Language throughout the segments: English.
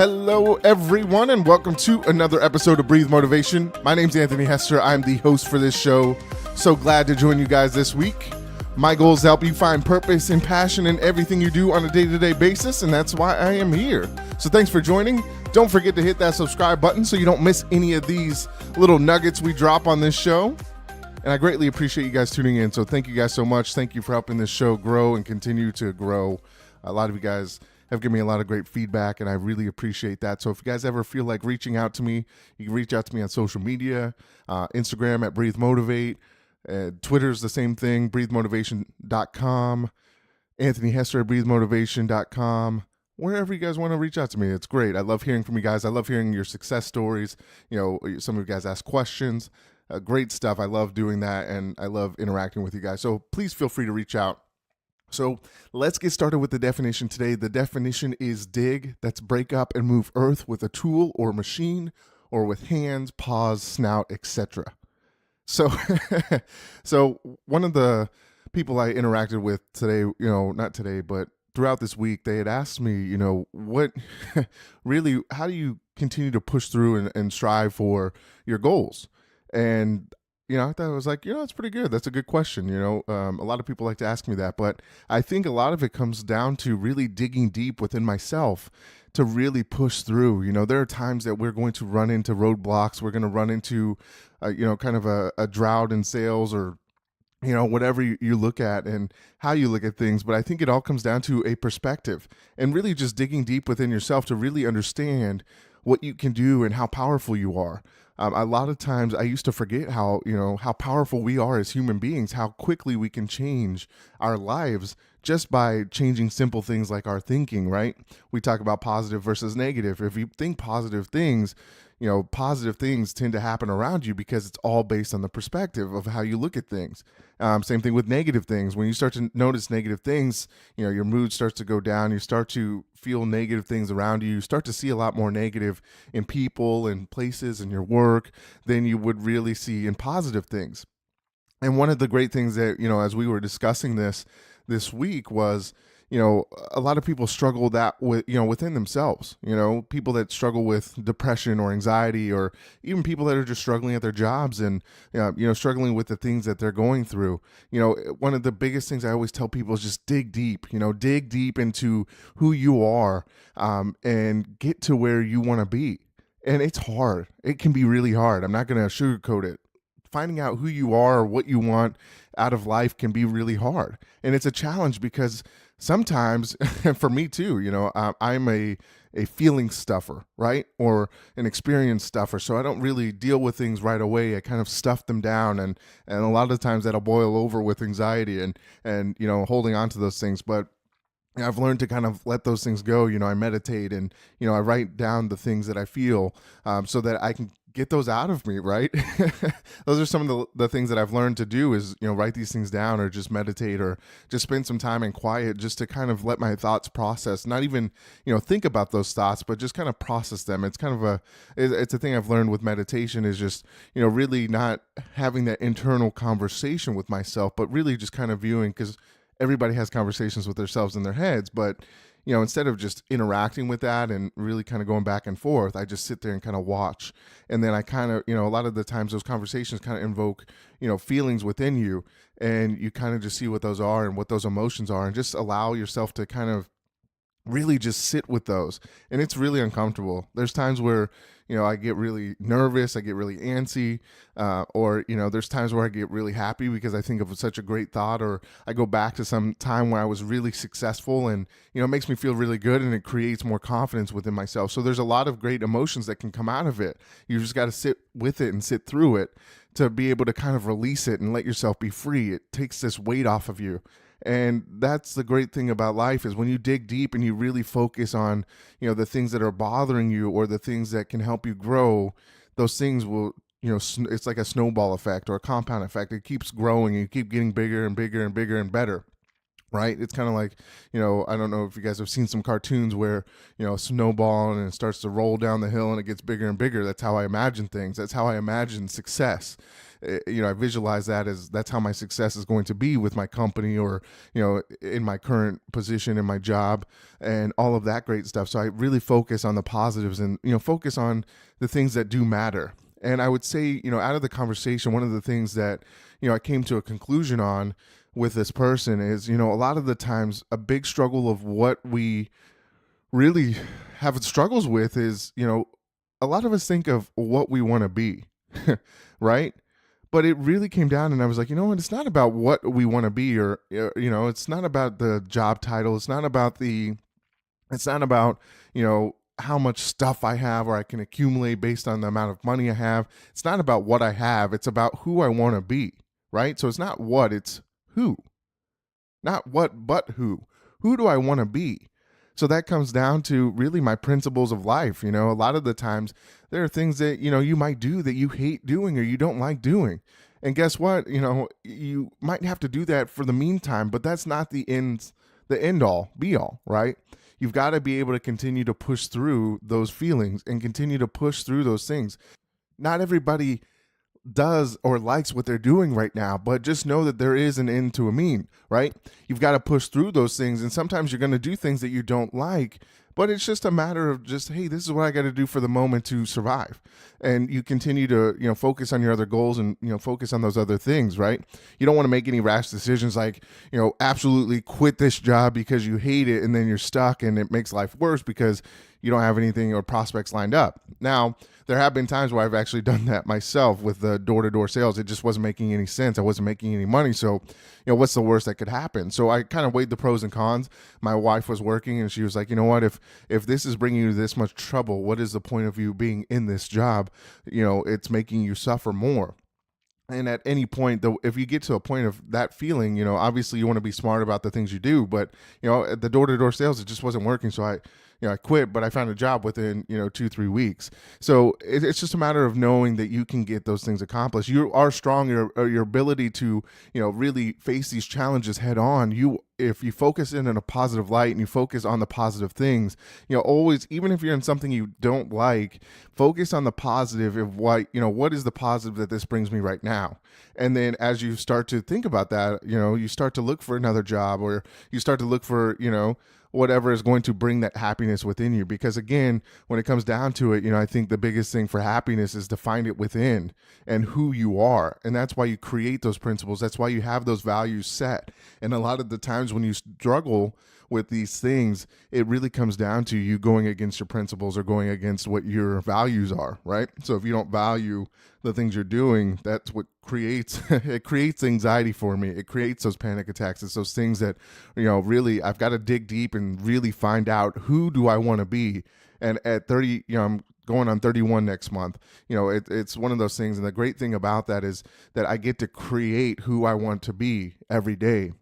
Hello, everyone, and welcome to another episode of Breathe Motivation. My name's Anthony Hester. I'm the host for this show. So glad to join you guys this week. My goal is to help you find purpose and passion in everything you do on a day-to-day basis, and that's why I am here. So thanks for joining. Don't forget to hit that subscribe button so you don't miss any of these little nuggets we drop on this show. And I greatly appreciate you guys tuning in. So thank you guys so much. Thank you for helping this show grow and continue to grow. A lot of you guys have given me a lot of great feedback, and I really appreciate that. So if you guys ever feel like reaching out to me, you can reach out to me on social media, Instagram at Breathe Motivate, Twitter's the same thing, breathemotivation.com, Anthony Hester at breathemotivation.com. Wherever you guys want to reach out to me, it's great. I love hearing from you guys. I love hearing your success stories. You know, some of you guys ask questions. Great stuff. I love doing that, and I love interacting with you guys. So please feel free to reach out. So let's get started with the definition today. The definition is dig. That's break up and move earth with a tool or machine, or with hands, paws, snout, etc. So, so one of the people I interacted with today, not today, but throughout this week, they had asked me, what really, how do you continue to push through and strive for your goals? And I thought it was like, it's pretty good. That's a good question. A lot of people like to ask me that, but I think a lot of it comes down to really digging deep within myself to really push through. There are times that we're going to run into roadblocks. We're going to run into, kind of a drought in sales, or, whatever you look at and how you look at things. But I think it all comes down to a perspective and really just digging deep within yourself to really understand what you can do and how powerful you are. A lot of times I used to forget how powerful we are as human beings, how quickly we can change our lives just by changing simple things like our thinking, right? We talk about positive versus negative. If you think positive things tend to happen around you because it's all based on the perspective of how you look at things. Same thing with negative things. When you start to notice negative things, your mood starts to go down. You start to feel negative things around you. You start to see a lot more negative in people and places and your work than you would really see in positive things. And one of the great things that, as we were discussing this week was, a lot of people struggle that with, within themselves, people that struggle with depression or anxiety, or even people that are just struggling at their jobs and, struggling with the things that they're going through. One of the biggest things I always tell people is just dig deep, dig deep into who you are, and get to where you want to be. And it's hard. It can be really hard. I'm not going to sugarcoat it. Finding out who you are or what you want out of life can be really hard. And it's a challenge because sometimes, for me too, I'm a feeling stuffer, right? Or an experience stuffer. So I don't really deal with things right away. I kind of stuff them down. And a lot of times that'll boil over with anxiety and holding on to those things. But I've learned to kind of let those things go. I meditate and, I write down the things that I feel so that I can get those out of me, right? Those are some of the things that I've learned to do is, write these things down, or just meditate, or just spend some time in quiet just to kind of let my thoughts process, not even, think about those thoughts, but just kind of process them. It's kind of it's a thing I've learned with meditation is just, really not having that internal conversation with myself, but really just kind of viewing, because everybody has conversations with themselves in their heads, but instead of just interacting with that and really kind of going back and forth, I just sit there and kind of watch. And then I kind of, a lot of the times those conversations kind of invoke, feelings within you, and you kind of just see what those are and what those emotions are, and just allow yourself to kind of really just sit with those. And it's really uncomfortable. There's times where, I get really nervous, I get really antsy, or, there's times where I get really happy because I think of such a great thought, or I go back to some time where I was really successful, and, it makes me feel really good, and it creates more confidence within myself. So there's a lot of great emotions that can come out of it. You just got to sit with it and sit through it to be able to kind of release it and let yourself be free. It takes this weight off of you. And that's the great thing about life, is when you dig deep and you really focus on, the things that are bothering you or the things that can help you grow, those things will, it's like a snowball effect or a compound effect. It keeps growing and you keep getting bigger and bigger and bigger and better. Right? It's kind of like, I don't know if you guys have seen some cartoons where, a snowball and it starts to roll down the hill and it gets bigger and bigger. That's how I imagine things. That's how I imagine success. I visualize that as that's how my success is going to be with my company, or in my current position in my job and all of that great stuff. So I really focus on the positives and focus on the things that do matter. And I would say, out of the conversation, one of the things that I came to a conclusion on with this person is, a lot of the times a big struggle of what we really have struggles with is, a lot of us think of what we want to be, right? But it really came down, and I was like, you know what? It's not about what we want to be, or it's not about the job title. It's not about how much stuff I have or I can accumulate based on the amount of money I have. It's not about what I have. It's about who I want to be, right? So it's not what, it's who. Not what, but who. Who do I want to be? So that comes down to really my principles of life. A lot of the times there are things that, you might do that you hate doing or you don't like doing. And guess what? You might have to do that for the meantime, but that's not the end all be all, right? You've got to be able to continue to push through those feelings and continue to push through those things. Not everybody does or likes what they're doing right now, but just know that there is an end to a mean, right? You've got to push through those things, and sometimes you're going to do things that you don't like, but it's just a matter of just, hey, this is what I got to do for the moment to survive. And you continue to, focus on your other goals and, focus on those other things, right? You don't want to make any rash decisions like, absolutely quit this job because you hate it and then you're stuck and it makes life worse because you don't have anything or prospects lined up. Now, there have been times where I've actually done that myself with the door-to-door sales. It just wasn't making any sense. I wasn't making any money. So, what's the worst that could happen? So I kind of weighed the pros and cons. My wife was working and she was like, you know what, if this is bringing you this much trouble, what is the point of you being in this job? It's making you suffer more. And at any point, though, if you get to a point of that feeling, obviously you want to be smart about the things you do, but, at the door-to-door sales, it just wasn't working. So I quit, but I found a job within, 2-3 weeks. So it's just a matter of knowing that you can get those things accomplished. You are strong, your ability to, really face these challenges head on. If you focus in a positive light and you focus on the positive things, always, even if you're in something you don't like, focus on the positive of what is the positive that this brings me right now. And then as you start to think about that, you start to look for another job, or you start to look for, whatever is going to bring that happiness within you. Because again, when it comes down to it, I think the biggest thing for happiness is to find it within and who you are. And that's why you create those principles. That's why you have those values set. And a lot of the times when you struggle with these things, it really comes down to you going against your principles or going against what your values are, right? So if you don't value the things you're doing, that's what creates anxiety for me. It creates those panic attacks. It's those things that, really I've got to dig deep and really find out, who do I want to be? And at 30, I'm going on 31 next month. It's one of those things. And the great thing about that is that I get to create who I want to be every day.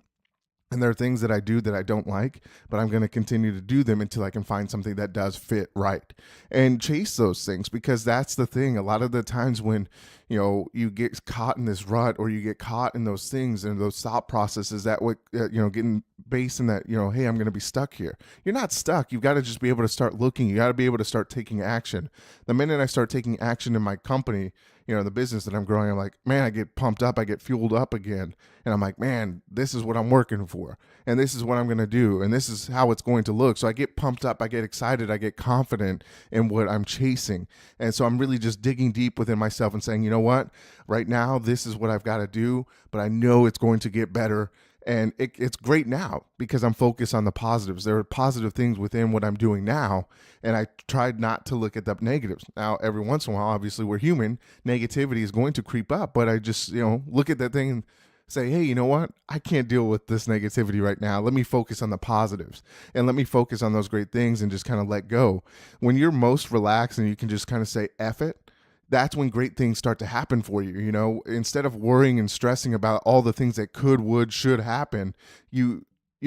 And there are things that I do that I don't like, but I'm going to continue to do them until I can find something that does fit right and chase those things. Because that's the thing. A lot of the times when, you get caught in this rut, or you get caught in those things and those thought processes that would, getting based in that, hey, I'm going to be stuck here. You're not stuck. You've got to just be able to start looking. You got to be able to start taking action. The minute I start taking action in my company, the business that I'm growing, I'm like, man, I get pumped up. I get fueled up again. And I'm like, man, this is what I'm working for. And this is what I'm going to do. And this is how it's going to look. So I get pumped up. I get excited. I get confident in what I'm chasing. And so I'm really just digging deep within myself and saying, you know what, right now, this is what I've got to do, but I know it's going to get better. And it's great now because I'm focused on the positives. There are positive things within what I'm doing now. And I tried not to look at the negatives. Now, every once in a while, obviously we're human. Negativity is going to creep up. But I just, look at that thing and say, hey, you know what? I can't deal with this negativity right now. Let me focus on the positives and let me focus on those great things and just kind of let go. When you're most relaxed and you can just kind of say, F it, that's when great things start to happen for you. Instead of worrying and stressing about all the things that could, would, should happen, you're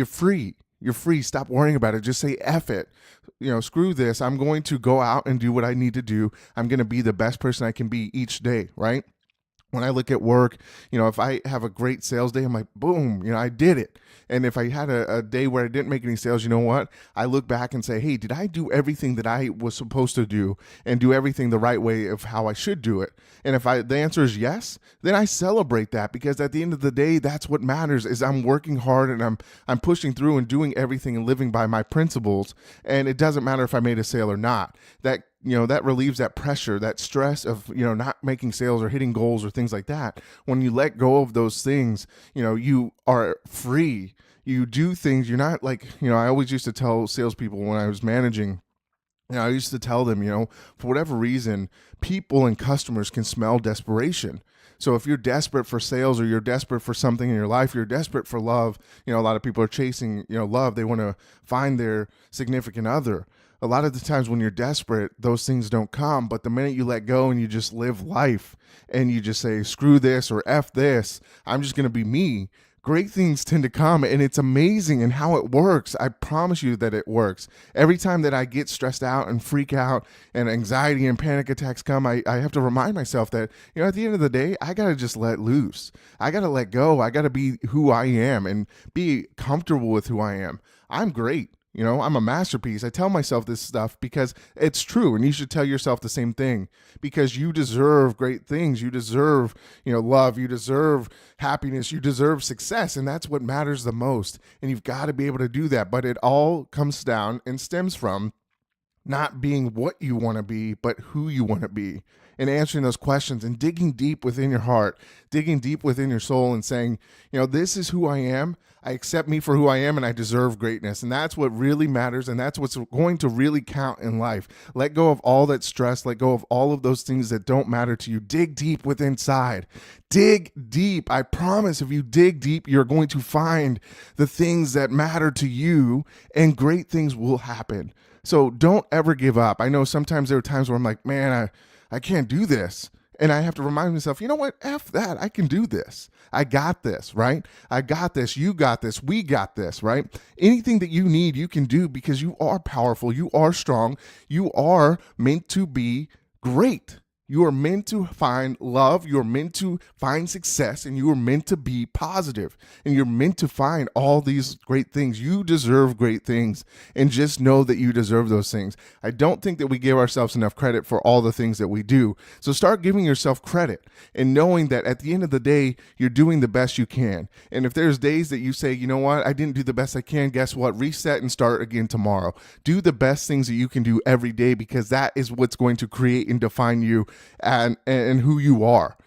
free. You're free. Stop worrying about it. Just say, F it. Screw this. I'm going to go out and do what I need to do. I'm going to be the best person I can be each day, right? When I look at work, if I have a great sales day, I'm like, boom, I did it. And if I had a day where I didn't make any sales, you know what? I look back and say, hey, did I do everything that I was supposed to do and do everything the right way of how I should do it? And if the answer is yes, then I celebrate that, because at the end of the day, that's what matters, is I'm working hard and I'm pushing through and doing everything and living by my principles. And it doesn't matter if I made a sale or not. That relieves that pressure, that stress of, not making sales or hitting goals or things like that. When you let go of those things, you are free. You do things. You're not like, I always used to tell salespeople when I was managing, I used to tell them, for whatever reason, people and customers can smell desperation. So if you're desperate for sales, or you're desperate for something in your life, you're desperate for love. A lot of people are chasing, love. They want to find their significant other. A lot of the times when you're desperate, those things don't come. But the minute you let go and you just live life and you just say, screw this or F this, I'm just going to be me, great things tend to come. And it's amazing in how it works. I promise you that it works. Every time that I get stressed out and freak out and anxiety and panic attacks come, I have to remind myself that, at the end of the day, I got to just let loose. I got to let go. I got to be who I am and be comfortable with who I am. I'm great. I'm a masterpiece. I tell myself this stuff because it's true. And you should tell yourself the same thing, because you deserve great things. You deserve, love. You deserve happiness. You deserve success. And that's what matters the most. And you've got to be able to do that. But it all comes down and stems from not being what you want to be, but who you want to be, and answering those questions and digging deep within your heart, digging deep within your soul and saying, this is who I am. I accept me for who I am, and I deserve greatness. And that's what really matters. And that's what's going to really count in life. Let go of all that stress. Let go of all of those things that don't matter to you. Dig deep within inside. Dig deep. I promise if you dig deep, you're going to find the things that matter to you, and great things will happen. So don't ever give up. I know sometimes there are times where I'm like, man, I can't do this. And I have to remind myself, you know what? F that. I can do this. I got this, right? I got this. You got this. We got this, right? Anything that you need, you can do, because you are powerful. You are strong. You are meant to be great. You are meant to find love. You're meant to find success, and you are meant to be positive, and you're meant to find all these great things. You deserve great things, and just know that you deserve those things. I don't think that we give ourselves enough credit for all the things that we do. So start giving yourself credit and knowing that at the end of the day, you're doing the best you can. And if there's days that you say, you know what, I didn't do the best I can, guess what? Reset and start again tomorrow. Do the best things that you can do every day, because that is what's going to create and define you and who you are.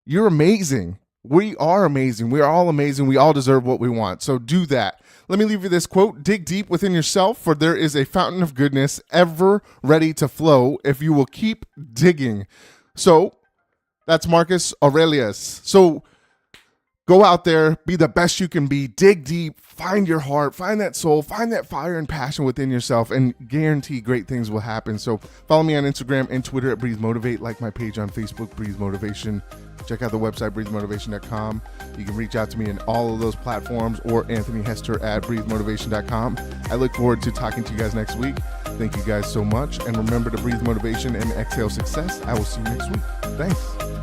You're amazing. We are amazing. We are all amazing. We all deserve what we want. So do that. Let me leave you this quote. Dig deep within yourself, for there is a fountain of goodness ever ready to flow if you will keep digging. So that's Marcus Aurelius. So go out there, be the best you can be, dig deep, find your heart, find that soul, find that fire and passion within yourself, and guarantee great things will happen. So follow me on Instagram and Twitter at Breathe Motivate, like my page on Facebook, Breathe Motivation. Check out the website, breathemotivation.com. You can reach out to me in all of those platforms, or Anthony Hester at breathemotivation.com. I look forward to talking to you guys next week. Thank you guys so much. And remember to breathe motivation and exhale success. I will see you next week. Thanks.